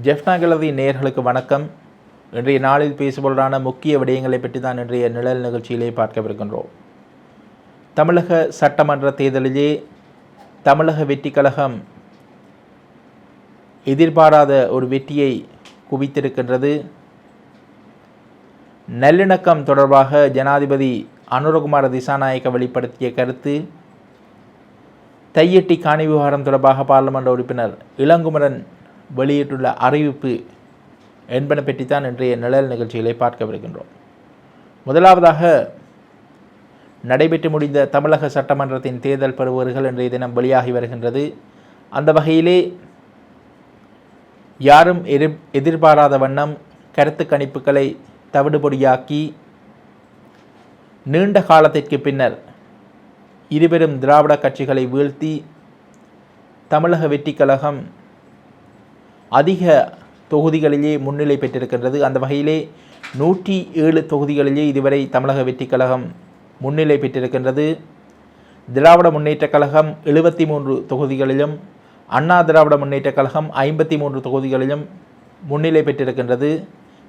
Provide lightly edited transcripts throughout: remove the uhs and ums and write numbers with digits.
ஜெஃப்னாகலதி நேயர்களுக்கு வணக்கம். இன்றைய நாளில் பேசுபொருளான முக்கிய விடயங்களை பற்றி தான் இன்றைய நிழல் நிகழ்ச்சியிலே பார்க்கவிருக்கின்றோம். தமிழக சட்டமன்ற தேர்தலிலே தமிழக வெற்றிக் கழகம் எதிர்பாராத ஒரு வெற்றியை குவித்திருக்கின்றது. நல்லிணக்கம் தொடர்பாக ஜனாதிபதி அனுரகுமார திசாநாயக்க வெளிப்படுத்திய கருத்து, தையட்டி காணி விவகாரம் தொடர்பாக பாராளுமன்ற உறுப்பினர் இளங்குமரன் வெளியிட்டுள்ள அறிவிப்பு என்பன பற்றித்தான் இன்றைய நிழல் நிகழ்ச்சிகளை பார்க்கவிருக்கின்றோம். முதலாவதாக, நடைபெற்று முடிந்த தமிழக சட்டமன்றத்தின் தேர்தல் பெறுபவர்கள் இன்றைய தினம் வெளியாகி வருகின்றது. அந்த வகையிலே யாரும் எதிர்பாராத வண்ணம் கருத்து கணிப்புகளை தவிடுபொடியாக்கி நீண்ட காலத்திற்கு பின்னர் இருபெரும் திராவிட கட்சிகளை வீழ்த்தி தமிழக வெற்றிக் கழகம் அதிக தொகுதிகளிலே முன்னிலை பெற்றிருக்கின்றது. அந்த வகையிலே 107 தொகுதிகளிலே இதுவரை தமிழக வெற்றிக் கழகம் முன்னிலை பெற்றிருக்கின்றது. திராவிட முன்னேற்றக் கழகம் 73 தொகுதிகளிலும், அண்ணா திராவிட முன்னேற்றக் கழகம் 53 தொகுதிகளிலும் முன்னிலை பெற்றிருக்கின்றது.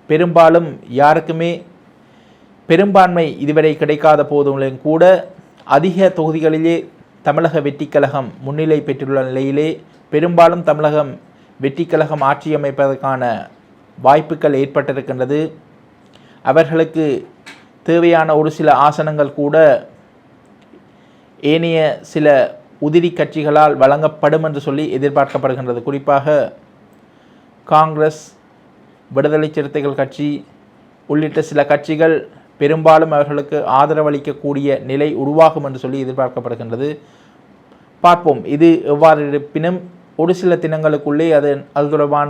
பெரும்பாலும் யாருக்குமே பெரும்பான்மை இதுவரை கிடைக்காத போதும் கூட அதிக தொகுதிகளிலே தமிழக வெற்றிக் கழகம் முன்னிலை பெற்றுள்ள நிலையிலே பெரும்பாலும் தமிழகம் வெற்றிக் கழகம் ஆட்சி அமைப்பதற்கான வாய்ப்புகள் ஏற்பட்டிருக்கின்றது. அவர்களுக்கு தேவையான ஒரு சில ஆசனங்கள் கூட ஏனைய சில உதிரி கட்சிகளால் வழங்கப்படும் என்று சொல்லி எதிர்பார்க்கப்படுகின்றது. குறிப்பாக காங்கிரஸ், விடுதலை சிறுத்தைகள் கட்சி உள்ளிட்ட சில கட்சிகள் பெரும்பாலும் அவர்களுக்கு ஆதரவளிக்கக்கூடிய நிலை உருவாகும் என்று சொல்லி எதிர்பார்க்கப்படுகின்றது. பார்ப்போம் இது எவ்வாறு இருப்பினும் ஒரு சில தினங்களுக்குள்ளே அது தொடர்பான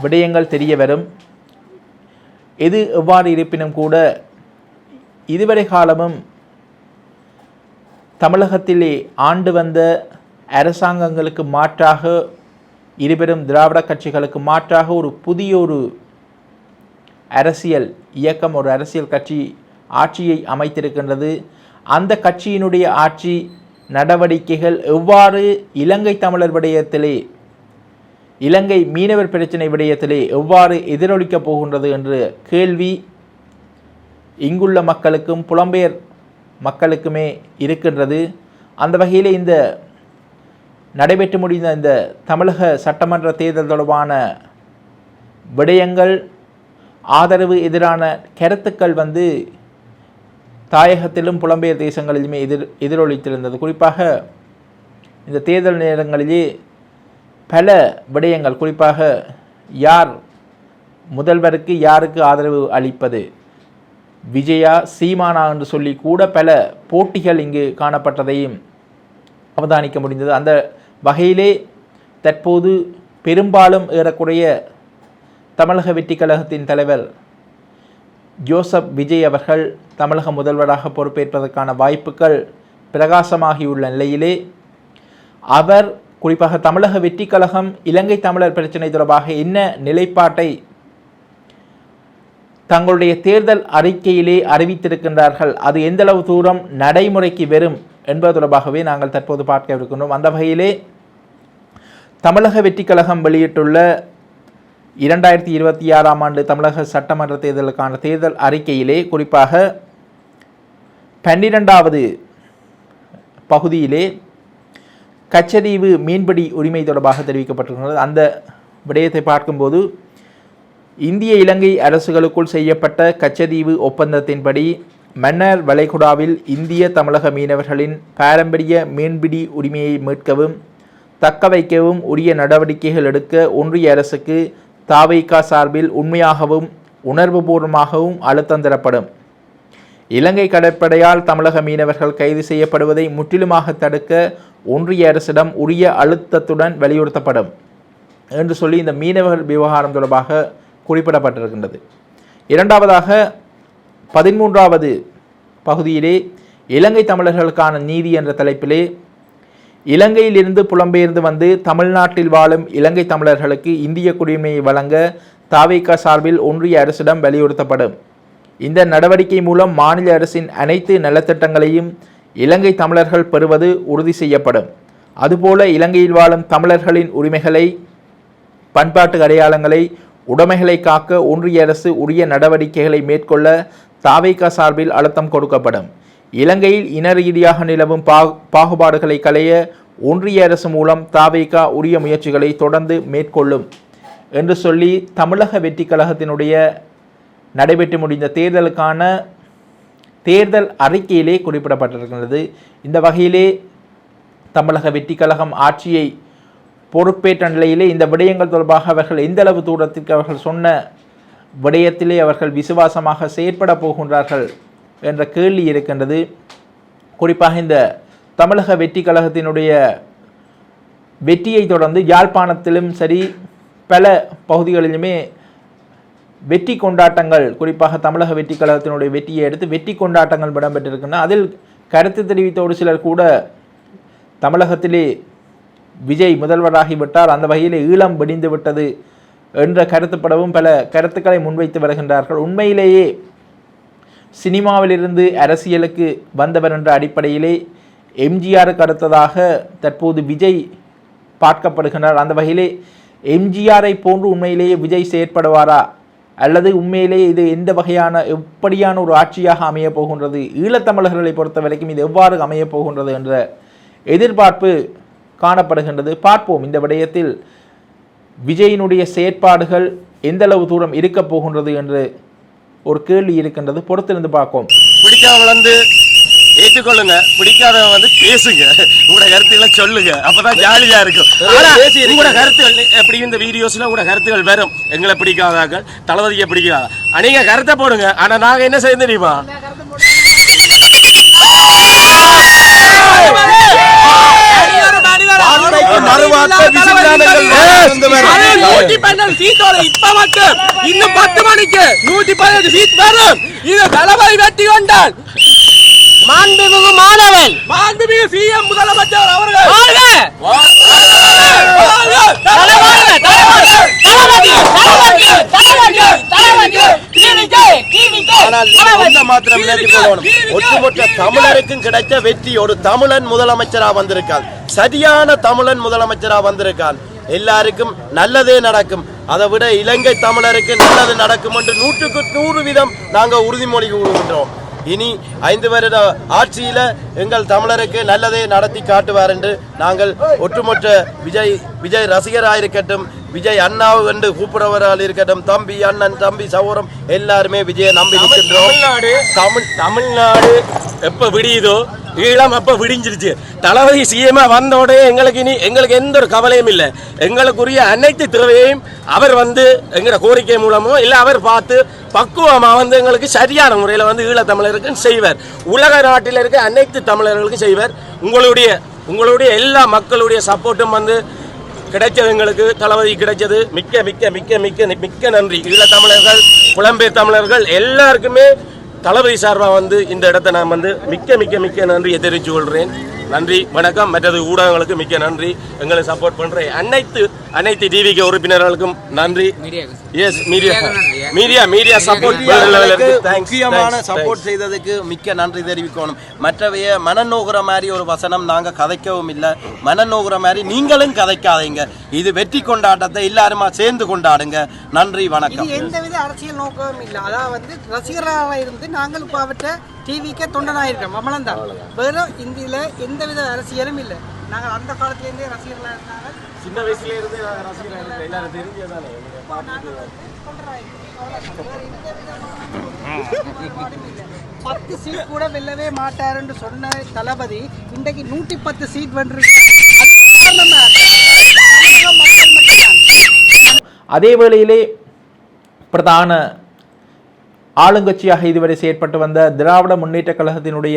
விடயங்கள் தெரிய வரும். எது எவ்வாறு இருப்பினும் கூட இதுவரை காலமும் தமிழகத்திலே ஆண்டு வந்த அரசாங்கங்களுக்கு மாற்றாக, இருபெரும் திராவிட கட்சிகளுக்கு மாற்றாக ஒரு புதிய ஒரு அரசியல் இயக்கம், ஒரு அரசியல் கட்சி ஆட்சியை அமைத்திருக்கின்றது. அந்த கட்சியினுடைய ஆட்சி நடவடிக்கைகள் எவ்வாறு இலங்கை தமிழர் விடயத்திலே, இலங்கை மீனவர் பிரச்சினை விடயத்திலே எவ்வாறு எதிரொலிக்கப் போகின்றது என்ற கேள்வி இங்குள்ள மக்களுக்கும் புலம்பெயர் மக்களுக்குமே இருக்கின்றது. அந்த வகையில் இந்த நடைபெற்று முடிந்த இந்த தமிழக சட்டமன்ற தேர்தல் தொடர்பான விடயங்கள், ஆதரவு எதிரான கருத்துக்கள் தாயகத்திலும் புலம்பெயர் தேசங்களிலுமே எதிரொலித்திருந்தது. குறிப்பாக இந்த தேர்தல் நேரங்களிலே பல விடயங்கள், குறிப்பாக யார் முதல்வருக்கு யாருக்கு ஆதரவு அளிப்பது, விஜயா சீமானா என்று சொல்லி கூட பல போட்டிகள் இங்கு காணப்பட்டதையும் அவதானிக்க முடிந்தது. அந்த வகையிலே தற்போது பெரும்பாலும் ஏறக்குறைய தமிழக வெற்றிக் கழகத்தின் தலைவர் ஜோசப் விஜய் அவர்கள் தமிழக முதல்வராக பொறுப்பேற்பதற்கான வாய்ப்புகள் பிரகாசமாகியுள்ள நிலையிலே அவர் குறிப்பாக தமிழக வெற்றிக் கழகம் இலங்கை தமிழர் பிரச்சினை தொடர்பாக என்ன நிலைப்பாட்டை தங்களுடைய தேர்தல் அறிக்கையிலே அறிவித்திருக்கின்றார்கள், அது எந்தளவு தூரம் நடைமுறைக்கு வரும் என்பது தொடர்பாகவே நாங்கள் தற்போது பார்க்க இருக்கின்றோம். அந்த வகையிலே தமிழக வெற்றிக் கழகம் வெளியிட்டுள்ள 2026ஆம் ஆண்டு தமிழக சட்டமன்ற தேர்தலுக்கான தேர்தல் அறிக்கையிலே குறிப்பாக 12வது பகுதியிலே கச்சதீவு மீன்பிடி உரிமை தொடர்பாக தெரிவிக்கப்பட்டிருக்கிறது. அந்த விடயத்தை பார்க்கும்போது, இந்திய இலங்கை அரசுகளுக்குள் செய்யப்பட்ட கச்சதீவு ஒப்பந்தத்தின்படி மன்னார் வளைகுடாவில் இந்திய தமிழக மீனவர்களின் பாரம்பரிய மீன்பிடி உரிமையை மீட்கவும் தக்க வைக்கவும் உரிய நடவடிக்கைகள் எடுக்க ஒன்றிய அரசுக்கு தவிக சார்பில் உண்மையாகவும் உணர்வுபூர்வமாகவும் அழுத்தம் தரப்படும். இலங்கை கடற்படையால் தமிழக மீனவர்கள் கைது செய்யப்படுவதை முற்றிலுமாக தடுக்க ஒன்றிய அரசிடம் உரிய அழுத்தத்துடன் வலியுறுத்தப்படும் என்று சொல்லி இந்த மீனவர் விவகாரம் தொடர்பாக குறிப்பிடப்பட்டிருக்கின்றது. இரண்டாவதாக 13வது பகுதியிலே இலங்கை தமிழர்களுக்கான நீதி என்ற தலைப்பிலே இலங்கையிலிருந்து புலம்பெயர்ந்து தமிழ்நாட்டில் வாழும் இலங்கை தமிழர்களுக்கு இந்திய குடியுரிமையை வழங்க தவிக சார்பில் ஒன்றிய அரசிடம் வலியுறுத்தப்படும். இந்த நடவடிக்கை மூலம் மாநில அரசின் அனைத்து நலத்திட்டங்களையும் இலங்கை தமிழர்கள் பெறுவது உறுதி செய்யப்படும். அதுபோல இலங்கையில் வாழும் தமிழர்களின் உரிமைகளை பண்பாட்டு அடையாளங்களை உடைமைகளை காக்க ஒன்றிய அரசு உரிய நடவடிக்கைகளை மேற்கொள்ள தாவேகா சார்பில் அழுத்தம் கொடுக்கப்படும். இலங்கையில் இன ரீதியாக நிலவும் பாகுபாடுகளை களைய ஒன்றிய அரசு மூலம் தாவேகா உரிய முயற்சிகளை தொடர்ந்து மேற்கொள்ளும் என்று சொல்லி தமிழக வெற்றி கழகத்தினுடைய நடைபெற்று முடிந்த தேர்தலுக்கான தேர்தல் அறிக்கையிலே குறிப்பிடப்பட்டிருக்கிறது. இந்த வகையிலே தமிழக வெற்றி கழகம் ஆட்சியை பொறுப்பேற்ற நிலையிலே இந்த விடயங்கள் தொடர்பாக அவர்கள் எந்த அளவு தூரத்திற்கு அவர்கள் சொன்ன விடயத்திலே அவர்கள் விசுவாசமாக செயற்பட போகின்றார்கள் என்ற கேள்வி இருக்கின்றது. குறிப்பாக இந்த தமிழக வெற்றி கழகத்தினுடைய வெற்றியை தொடர்ந்து யாழ்ப்பாணத்திலும் சரி பல பகுதிகளிலுமே வெற்றி கொண்டாட்டங்கள், குறிப்பாக தமிழக வெற்றி கழகத்தினுடைய வெற்றியை அடுத்து வெற்றி கொண்டாட்டங்கள் இடம்பெற்றிருக்கின்றன. அதில் கருத்து தெரிவித்த ஒரு சிலர் கூட தமிழகத்திலே விஜய் முதல்வராகிவிட்டார், அந்த வகையில் ஈழம் வெடிந்து விட்டது என்ற கருத்துப்படவும் பல கருத்துக்களை முன்வைத்து வருகின்றார்கள். உண்மையிலேயே சினிமாவிலிருந்து அரசியலுக்கு வந்தவர் என்ற அடிப்படையிலே எம்ஜிஆருக்கு அடுத்ததாக தற்போது விஜய் பார்க்கப்படுகின்றார். அந்த வகையிலே எம்ஜிஆரை போன்று உண்மையிலேயே விஜய் செயற்படுவாரா அல்லது உண்மையிலேயே இது எந்த வகையான எப்படியான ஒரு ஆட்சியாக அமையப் போகின்றது, ஈழத்தமிழர்களை பொறுத்த வரைக்கும் இது எவ்வாறு அமையப் போகின்றது என்ற எதிர்பார்ப்பு காணப்படுகின்றது. பார்ப்போம் இந்த விடயத்தில் விஜயினுடைய செயற்பாடுகள் எந்தளவு தூரம் இருக்கப் போகின்றது என்று ஒரு கேள்வி இருக்கின்றது. பொறுத்திருந்து பார்ப்போம். பிடிக்காம ஏற்றுக்கொள்ளுங்க, பிடிக்காதவங்க பேசுங்க, உங்களோட கருத்துக்களை சொல்லுங்க, அப்பதான் ஜாலியா இருக்கும். உங்களோட கருத்துக்கள் எப்படி இந்த வீடியோஸ்ல உங்களோட கருத்துக்கள் வரும். எங்களை பிடிக்காதாக்கள், தளபதியை பிடிக்காத நீங்க கருத்தை போடுங்க. ஆனா நாங்க என்ன செய்ய தெரியுமா, இன்னும் 10 மணிக்கு 118 சீட் வரும். இது தளபதி வெற்றி கொண்டால் மாண்புமிகு மாணவன், மாண்புமிகு சிஎம் முதலமைச்சர் அவர்கள் ஒட்டுமொத்த தமிழருக்கும் கிடைத்த வெற்றி. ஒரு தமிழன் முதலமைச்சரா வந்திருக்கான், சரியான தமிழன் முதலமைச்சரா வந்திருக்கான். எல்லாருக்கும் நல்லதே நடக்கும். அதை விட இலங்கை தமிழருக்கு நல்லது நடக்கும் என்று 100% நாங்க உறுதிமொழி கூறுகின்றோம். இனி 5 வருட ஆட்சியில எங்கள் தமிழருக்கு நல்லதே நடத்தி காட்டுவார் என்று நாங்கள் ஒட்டுமொத்த விஜய் ரசிகராயிருக்கட்டும், விஜய் அண்ணாவு என்று கூப்பிடுவரால் இருக்கட்டும், தம்பி அண்ணன் தம்பி சகோதரம் எல்லாருமே விஜயை நம்பி நிற்கின்றோம். தமிழ்நாடு எப்ப விடியுதோ ஈழம் அப்ப விடிஞ்சிருச்சு. தளபதி சிஎம் வந்தோட எங்களுக்கு எந்த ஒரு கவலையும் இல்லை. எங்களுக்குரிய அனைத்து தேவையையும் அவர் எங்களோட கோரிக்கை மூலமோ இல்லை அவர் பார்த்து பக்குவமா எங்களுக்கு சரியான முறையில் ஈழத்தமிழருக்கு செய்வார். உலக நாட்டில் இருக்க அனைத்து தமிழர்களுக்கும் செய்வார். உங்களுடைய எல்லா மக்களுடைய சப்போர்ட்டும் கிடைச்சது, எங்களுக்கு தளபதி கிடைச்சது. மிக்க மிக்க மிக்க மிக்க மிக்க நன்றி. ஈழத்தமிழர்கள், புலம்பெயர் தமிழர்கள் எல்லாருக்குமே தளபதி சார்பாக இந்த இடத்தை நான் மிக்க மிக்க மிக்க நன்றியை தெரிவித்துக் கொள்கிறேன். நன்றி, வணக்கம். மற்றது ஊடகங்களுக்கு மிக்க நன்றி. எங்களை சப்போர்ட் பண்ற அனைத்து டிவிக்கு உறுப்பினர்களுக்கும் நன்றி. மீடியா சப்போர்ட் முக்கியமான சப்போர்ட் செய்ததுக்கு மிக்க நன்றி தெரிவிக்கணும். மற்றவைய மனநோகுற மாதிரி ஒரு வசனம் நாங்க கதைக்கவும் இல்லை. மனநோகுற மாதிரி நீங்களும் கதைக்காதீங்க. இது வெற்றி கொண்டாட்டத்தை எல்லாருமா சேர்ந்து கொண்டாடுங்க. நன்றி, வணக்கம். எந்தவித அரசியல் நோக்கமும் இல்லை. அதாவது ரசிகராக இருந்து நாங்கள் இப்போ அவற்றை டிவிக்கே தொண்டனாயிருக்கோம், அவ்வளவுதான். வெறும் இந்தியில எந்தவித அரசியலும் இல்லை. நாங்கள் அந்த காலத்திலேருந்தே ரசிகர்களாக இருந்தாங்க. சின்ன வயசுல இருந்தே ரசிகர்கள் எல்லாரும் தெரிஞ்சதானே. 10 சீட் கூட வெல்லவே மாட்டார் என்று சொன்ன தளபதி இன்றைக்கு 110 சீட் வென்றிருக்கார். அதே வேளையிலே பிரதான ஆளுங்கட்சியாக இதுவரை செயற்பட்டு வந்த திராவிட முன்னேற்ற கழகத்தினுடைய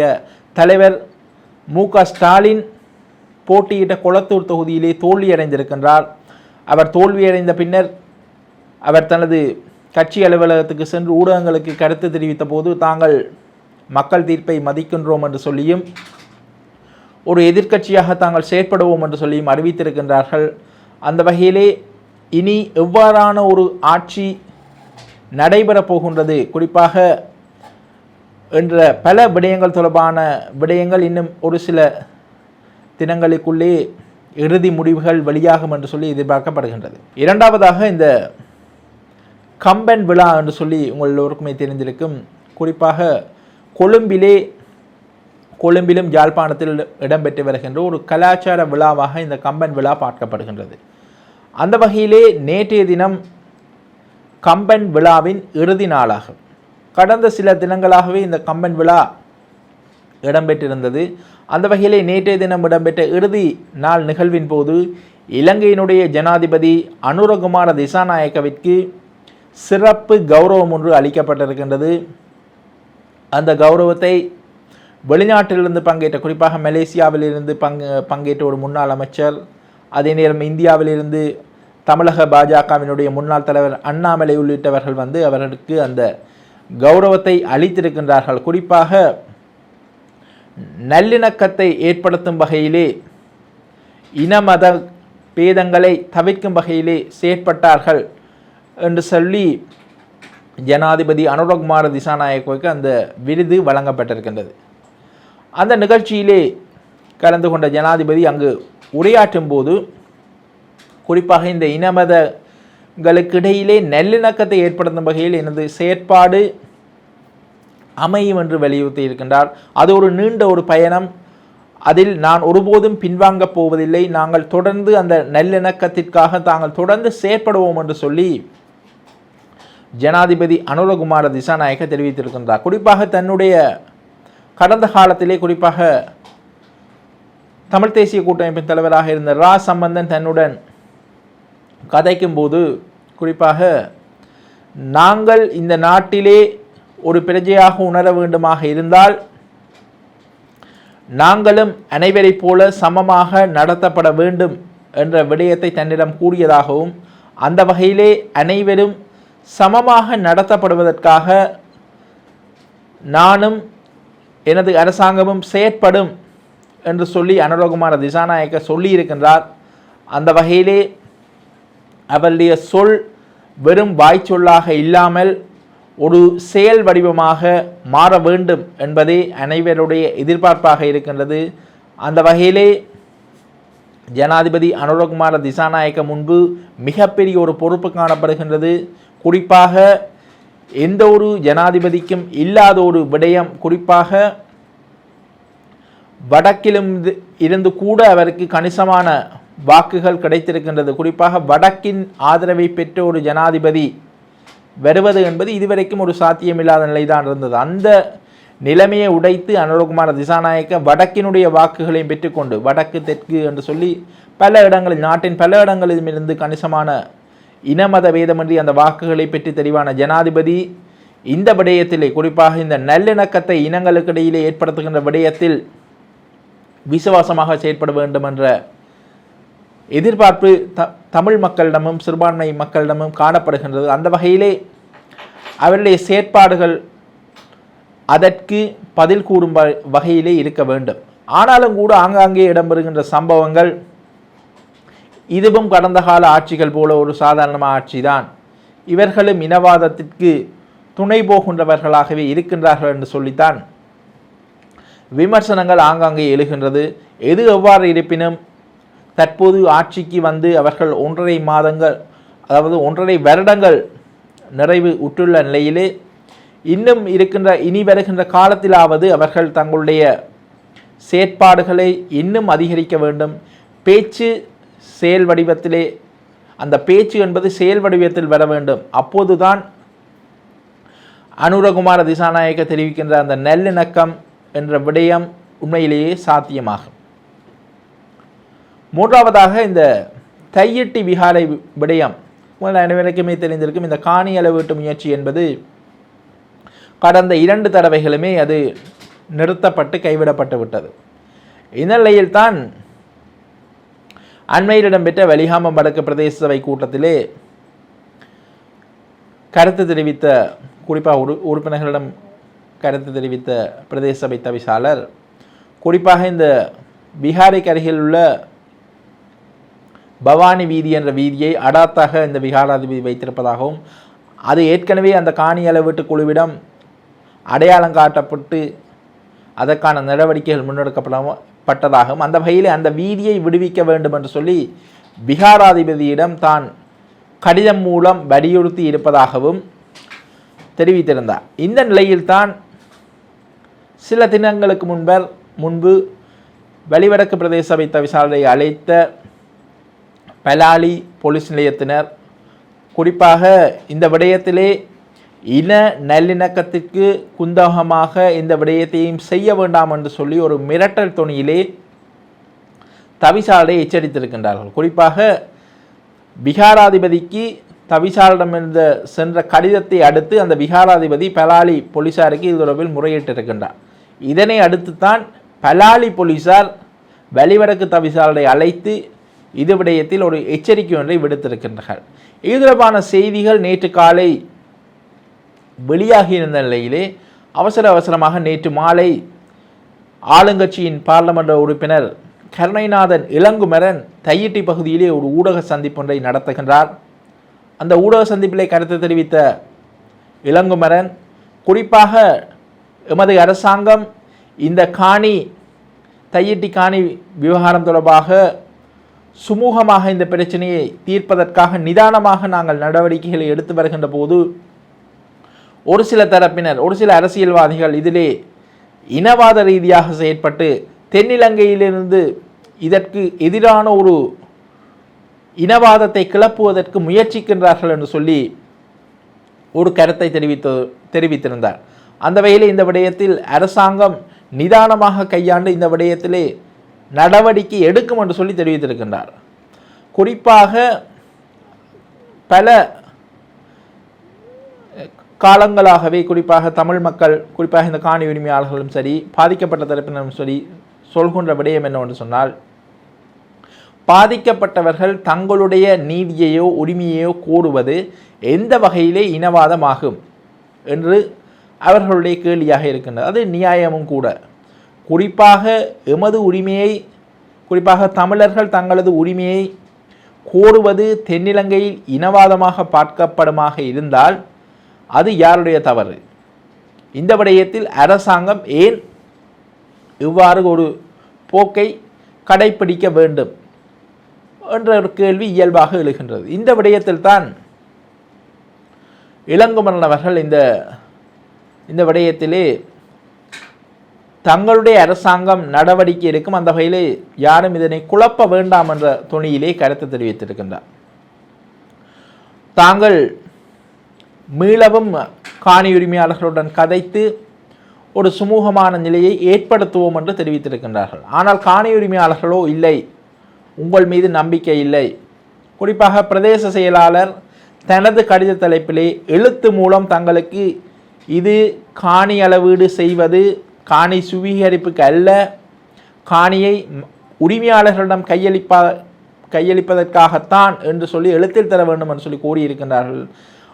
தலைவர் மு.க. ஸ்டாலின் போட்டியிட்ட கொளத்தூர் தொகுதியிலே தோல்வியடைந்திருக்கின்றார். அவர் தோல்வியடைந்த பின்னர் அவர் தனது கட்சி அலுவலகத்துக்கு சென்று ஊடகங்களுக்கு கருத்து தெரிவித்த போது தாங்கள் மக்கள் தீர்ப்பை மதிக்கின்றோம் என்று சொல்லியும் ஒரு எதிர்க்கட்சியாக தாங்கள் செயற்படுவோம் என்று சொல்லியும் அறிவித்திருக்கின்றார்கள். அந்த வகையிலே இனி எவ்வாறான ஒரு ஆட்சி நடைபெறப் போகின்றது, குறிப்பாக என்ற பல விடயங்கள் தொடர்பான விடயங்கள் இன்னும் ஒரு சில தினங்களுக்குள்ளே இறுதி முடிவுகள் வெளியாகும் என்று சொல்லி எதிர்பார்க்கப்படுகின்றது. இரண்டாவதாக இந்த கம்பன் விழா என்று சொல்லி உங்கள் எல்லோருக்குமே தெரிந்திருக்கும். குறிப்பாக கொழும்பிலும் யாழ்ப்பாணத்தில் இடம்பெற்று வருகின்ற ஒரு கலாச்சார விழாவாக இந்த கம்பன் விழா பார்க்கப்படுகின்றது. அந்த வகையிலே நேற்றைய தினம் கம்பன் விழாவின் இறுதி நாளாகும். கடந்த சில தினங்களாகவே இந்த கம்பன் விழா இடம்பெற்றிருந்தது. அந்த வகையிலே நேற்றைய தினம் இடம்பெற்ற இறுதி நாள் நிகழ்வின் போது இலங்கையினுடைய ஜனாதிபதி அனுரகுமார திசாநாயக்கவிற்கு சிறப்பு கௌரவம் ஒன்று அளிக்கப்பட்டிருக்கின்றது. அந்த கௌரவத்தை வெளிநாட்டிலிருந்து பங்கேற்ற, குறிப்பாக மலேசியாவிலிருந்து பங்கேற்ற ஒரு முன்னாள் அமைச்சர், அதே நேரம் இந்தியாவிலிருந்து தமிழக பாஜகவினுடைய முன்னாள் தலைவர் அண்ணாமலை உள்ளிட்டவர்கள் அவர்களுக்கு அந்த கௌரவத்தை அளித்திருக்கின்றார்கள். குறிப்பாக நல்லிணக்கத்தை ஏற்படுத்தும் வகையிலே, இன மத பேதங்களை தவிர்க்கும் வகையிலே செயற்பட்டார்கள் என்று சொல்லி ஜனாதிபதி அனுரகுமார திசாநாயக்கவுக்கு அந்த விருது வழங்கப்பட்டிருக்கின்றது. அந்த நிகழ்ச்சியிலே கலந்து கொண்ட ஜனாதிபதி அங்கு உரையாற்றும் போது குறிப்பாக இந்த இனமதங்களுக்கு இடையிலே நல்லிணக்கத்தை ஏற்படுத்தும் வகையில் எனது செயற்பாடு அமையும் என்று வலியுறுத்தி இருக்கின்றார். அது ஒரு நீண்ட ஒரு பயணம், அதில் நான் ஒருபோதும் பின்வாங்கப் போவதில்லை, நாங்கள் தொடர்ந்து அந்த நல்லிணக்கத்திற்காக தாங்கள் தொடர்ந்து செயற்படுவோம் என்று சொல்லி ஜனாதிபதி அனுரகுமார திசாநாயக்க தெரிவித்திருக்கின்றார். குறிப்பாக தன்னுடைய கடந்த காலத்திலே, குறிப்பாக தமிழ் தேசிய கூட்டமைப்பின் தலைவராக இருந்த ரா சம்பந்தன் தன்னுடன் கதைக்கும் போது குறிப்பாக நாங்கள் இந்த நாட்டிலே ஒரு பிரஜையாக உணர வேண்டுமாக இருந்தால் நாங்களும் அனைவரைப் போல சமமாக நடத்தப்பட வேண்டும் என்ற விடயத்தை தன்னிடம் கூறியதாகவும், அந்த வகையிலே அனைவரும் சமமாக நடத்தப்படுவதற்காக நானும் எனது அரசாங்கமும் செயற்படும் என்று சொல்லி அனுரகுமார திசாநாயக்க சொல்லியிருக்கின்றார். அந்த வகையிலே அவருடைய சொல் வெறும் வாய்ச்சொல்லாக இல்லாமல் ஒரு செயல் வடிவமாக மாற வேண்டும் என்பதே அனைவருடைய எதிர்பார்ப்பாக இருக்கின்றது. அந்த வகையிலே ஜனாதிபதி அனுரகுமார திசாநாயக்க முன்பு மிகப்பெரிய ஒரு பொறுப்பு காணப்படுகின்றது. குறிப்பாக எந்த ஒரு ஜனாதிபதிக்கும் இல்லாத ஒரு விடயம், குறிப்பாக வடக்கிலும் இருந்து கூட அவருக்கு கணிசமான வாக்குகள் கிடைத்திருக்கின்றது. குறிப்பாக வடக்கின் ஆதரவை பெற்ற ஒரு ஜனாதிபதி வருவது என்பது இதுவரைக்கும் ஒரு சாத்தியமில்லாத நிலைதான் இருந்தது. அந்த நிலைமையை உடைத்து அனுரகுமார திசாநாயக்க வடக்கினுடைய வாக்குகளையும் பெற்றுக்கொண்டு, வடக்கு தெற்கு என்று சொல்லி பல இடங்களில், நாட்டின் பல இடங்களிலும் இருந்து கணிசமான இனமத வேதமின்றி அந்த வாக்குகளை பெற்று தெரிவான ஜனாதிபதி இந்த விடயத்திலே, குறிப்பாக இந்த நல்லிணக்கத்தை இனங்களுக்கு இடையிலே ஏற்படுத்துகின்ற விடயத்தில் விசுவாசமாக செயற்பட வேண்டும் என்ற எதிர்பார்ப்பு தமிழ் மக்களிடமும் சிறுபான்மை மக்களிடமும் காணப்படுகின்றது. அந்த வகையிலே அவருடைய செயற்பாடுகள் அதற்கு பதில் கூறும் வகையிலே இருக்க வேண்டும். ஆனாலும் கூட ஆங்காங்கே இடம்பெறுகின்ற சம்பவங்கள் இதுவும் கடந்த கால ஆட்சிகள் போல ஒரு சாதாரண ஆட்சிதான், இவர்களும் இனவாதத்திற்கு துணை போகின்றவர்களாகவே இருக்கின்றார்கள் என்று சொல்லித்தான் விமர்சனங்கள் ஆங்காங்கே எழுகின்றது. எது எவ்வாறு இருப்பினும் தற்போது ஆட்சிக்கு அவர்கள் 1.5 மாதங்கள், அதாவது 1.5 வருடங்கள் நிறைவு உற்றுள்ள நிலையிலே இன்னும் இனி வருகின்ற காலத்திலாவது அவர்கள் தங்களுடைய செயற்பாடுகளை இன்னும் அதிகரிக்க வேண்டும். பேச்சு செயல் வடிவத்திலே, அந்த பேச்சு என்பது செயல் வடிவத்தில் வர வேண்டும். அப்போதுதான் அனுரகுமார திசாநாயக்க தெரிவிக்கின்ற அந்த நல்லிணக்கம் என்ற விடயம் உண்மையிலேயே சாத்தியமாகும். மூன்றாவதாக இந்த தையிட்டி விகாரை விடயம் அனைவருக்குமே தெரிந்திருக்கும். இந்த காணி அளவீட்டு முயற்சி என்பது கடந்த 2 தடவைகளுமே அது நிறுத்தப்பட்டு கைவிடப்பட்டு விட்டது. இந்நிலையில்தான் அண்மையில் இடம்பெற்ற வெளிகாமம் வடக்கு பிரதேச சபை கூட்டத்திலே கருத்து தெரிவித்த, குறிப்பாக உறுப்பினர்களிடம் கருத்து தெரிவித்த பிரதேச சபை தவிசாளர், குறிப்பாக இந்த விகாரைக்கு அருகில் உள்ள பவானி வீதி என்ற வீதியை அடாத்தாக இந்த விகாராதிபதி வைத்திருப்பதாகவும், அது ஏற்கனவே அந்த காணி அளவீட்டு குழுவிடம் அடையாளம் காட்டப்பட்டு அதற்கான நடவடிக்கைகள் பட்டதாகவும் அந்த வகையில் அந்த வீதியை விடுவிக்க வேண்டும் என்று சொல்லி விகாராதிபதியிடம் தான் கடிதம் மூலம் வலியுறுத்தி இருப்பதாகவும் தெரிவித்திருந்தார். இந்த நிலையில்தான் சில தினங்களுக்கு முன்பு வெளிவடக்கு பிரதேச சபை தவிசாளரை அழைத்த பலாலி போலீஸ் நிலையத்தினர் குறிப்பாக இந்த விடயத்திலே இன நல்லிணக்கத்திற்கு குந்தகமாக இந்த விடயத்தையும் செய்ய வேண்டாம் என்று சொல்லி ஒரு மிரட்டல் தொனியிலே தவிசாளரை எச்சரித்திருக்கின்றார்கள். குறிப்பாக விகாராதிபதிக்கு தவிசாளரிடமிருந்து சென்ற கடிதத்தை அடுத்து அந்த விகாராதிபதி பலாலி போலீசாருக்கு இது தொடர்பில் முறையிட்டிருக்கின்றார். இதனை அடுத்துத்தான் பலாலி போலீசார் வெளிவடக்கு தவிசாளரை அழைத்து இது விடயத்தில் ஒரு எச்சரிக்கை ஒன்றை விடுத்திருக்கின்றார்கள். இது தொடர்பான செய்திகள் நேற்று காலை வெளியாகியிருந்த நிலையிலே அவசரமாக நேற்று மாலை ஆளுங்கட்சியின் பாராளுமன்ற உறுப்பினர் கருணைநாதன் இளங்குமரன் தையிட்டி பகுதியிலே ஒரு ஊடக சந்திப்பொன்றை நடத்துகின்றார். அந்த ஊடக சந்திப்பிலே கருத்து தெரிவித்த இளங்குமரன் குறிப்பாக எமது அரசாங்கம் இந்த தையிட்டி காணி விவகாரம் தொடர்பாக சுமூகமாக இந்த பிரச்சனையை தீர்ப்பதற்காக நிதானமாக நாங்கள் நடவடிக்கைகளை எடுத்து வருகின்ற போது ஒரு சில தரப்பினர் ஒரு சில அரசியல்வாதிகள் இதிலே இனவாத ரீதியாக செயற்பட்டு தென்னிலங்கையிலிருந்து இதற்கு எதிரான ஒரு இனவாதத்தை கிளப்புவதற்கு முயற்சிக்கின்றார்கள் என்று சொல்லி ஒரு கருத்தை தெரிவித்திருந்தார். அந்த வகையில் இந்த விடயத்தில் அரசாங்கம் நிதானமாக கையாண்டு இந்த விடயத்திலே நடவடிக்கை எடுக்கும் என்று சொல்லி தெரிவித்திருக்கின்றார். குறிப்பாக பல காலங்களாகவே குறிப்பாக தமிழ் மக்கள் குறிப்பாக இந்த காணி உரிமையாளர்களும் சரி பாதிக்கப்பட்ட தரப்பினரும் சரி சொல்கின்ற விடயம் என்னவென்று சொன்னால் பாதிக்கப்பட்டவர்கள் தங்களுடைய நீதியையோ உரிமையையோ கோருவது எந்த வகையிலே இனவாதமாகும் என்று அவர்களுடைய கேள்வியாக இருக்கின்றது. அது நியாயமும் கூட. குறிப்பாக எமது உரிமையை குறிப்பாக தமிழர்கள் தங்களது உரிமையை கோருவது தென்னிலங்கையில் இனவாதமாக பார்க்கப்படுமாக இருந்தால் அது யாருடைய தவறு? இந்த விடயத்தில் அரசாங்கம் ஏன் இவ்வாறு ஒரு போக்கை கடைப்பிடிக்க வேண்டும் என்ற ஒரு கேள்வி இயல்பாக எழுகின்றது. இந்த விடயத்தில் தான் இளங்குமரன் அவர்கள் இந்த விடயத்திலே தங்களுடைய அரசாங்கம் நடவடிக்கை எடுக்கும் அந்த வகையிலே யாரும் இதனை குழப்ப வேண்டாம் என்ற துணியிலே கருத்து தெரிவித்திருக்கின்றார். தாங்கள் மீளவும் காணி உரிமையாளர்களுடன் கதைத்து ஒரு சுமூகமான நிலையை ஏற்படுத்துவோம் என்று தெரிவித்திருக்கின்றார்கள். ஆனால் காணி உரிமையாளர்களோ இல்லை, உங்கள் மீது நம்பிக்கை இல்லை. குறிப்பாக பிரதேச செயலாளர் தனது கடித தலைப்பிலே எழுத்து மூலம் தங்களுக்கு இது காணி அளவீடு செய்வது காணி சுவீகரிப்புக்கு அல்ல, காணியை உரிமையாளர்களிடம் கையளிப்பதற்காகத்தான் என்று சொல்லி எழுத்தில் தர வேண்டும் என்று சொல்லி கூறியிருக்கின்றார்கள்.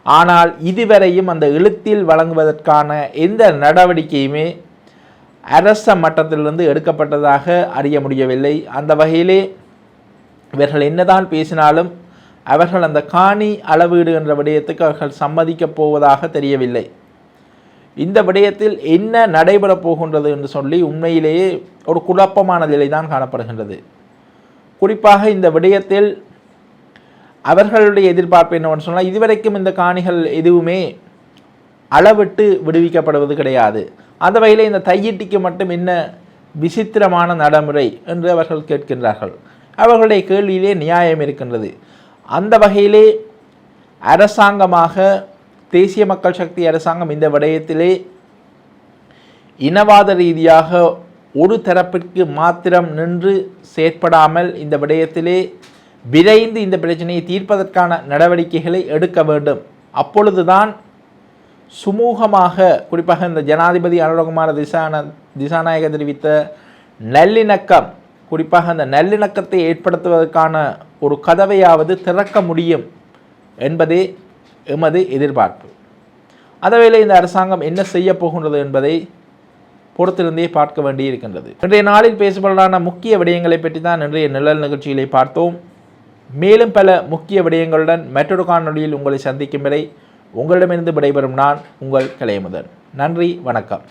ஆனால் இதுவரையும் அந்த எழுத்தில் வழங்குவதற்கான எந்த நடவடிக்கையுமே அரச மட்டத்திலிருந்து எடுக்கப்பட்டதாக அறிய முடியவில்லை. அந்த வகையிலே இவர்கள் என்னதான் பேசினாலும் அவர்கள் அந்த காணி அளவீடு என்ற விடயத்துக்கு அவர்கள் சம்மதிக்கப் போவதாக தெரியவில்லை. இந்த விடயத்தில் என்ன நடைபெறப் போகின்றது என்று சொல்லி உண்மையிலேயே ஒரு குழப்பமான நிலை தான் காணப்படுகின்றது. குறிப்பாக இந்த விடயத்தில் அவர்களுடைய எதிர்பார்ப்பு என்னவென்று சொன்னால் இதுவரைக்கும் இந்த காணிகள் எதுவுமே அளவிட்டு விடுவிக்கப்படுவது கிடையாது. அந்த வகையில் இந்த தையிட்டிக்கு மட்டும் என்ன விசித்திரமான நடைமுறை என்று அவர்கள் கேட்கின்றார்கள். அவர்களுடைய கேள்வியிலே நியாயம் இருக்கின்றது. அந்த வகையிலே அரசாங்கமாக தேசிய மக்கள் சக்தி அரசாங்கம் இந்த விடயத்திலே இனவாத ரீதியாக ஒரு தரப்பிற்கு மாத்திரம் நின்று செயற்படாமல் இந்த விடயத்திலே விரைந்து இந்த பிரச்சனையை தீர்ப்பதற்கான நடவடிக்கைகளை எடுக்க வேண்டும். அப்பொழுதுதான் சுமூகமாக குறிப்பாக இந்த ஜனாதிபதி அனுரகுமார திசாநாயக தெரிவித்த நல்லிணக்கம் குறிப்பாக அந்த நல்லிணக்கத்தை ஏற்படுத்துவதற்கான ஒரு கதவையாவது திறக்க முடியும் என்பதே எமது எதிர்பார்ப்பு. அதேவேளை இந்த அரசாங்கம் என்ன செய்ய போகின்றது என்பதை பொறுத்திருந்தே பார்க்க வேண்டியிருக்கின்றது. இன்றைய நாளில் பேசப்படான முக்கிய விடயங்களை பற்றி தான் இன்றைய நிழல் நிகழ்ச்சிகளை பார்த்தோம். மேலும் பல முக்கிய விடயங்களுடன் மற்றொரு காணொளியில் உங்களை சந்திக்கும் வரை உங்களிடமிருந்து விடைபெறும் நான் உங்கள் கலையமுதன். நன்றி, வணக்கம்.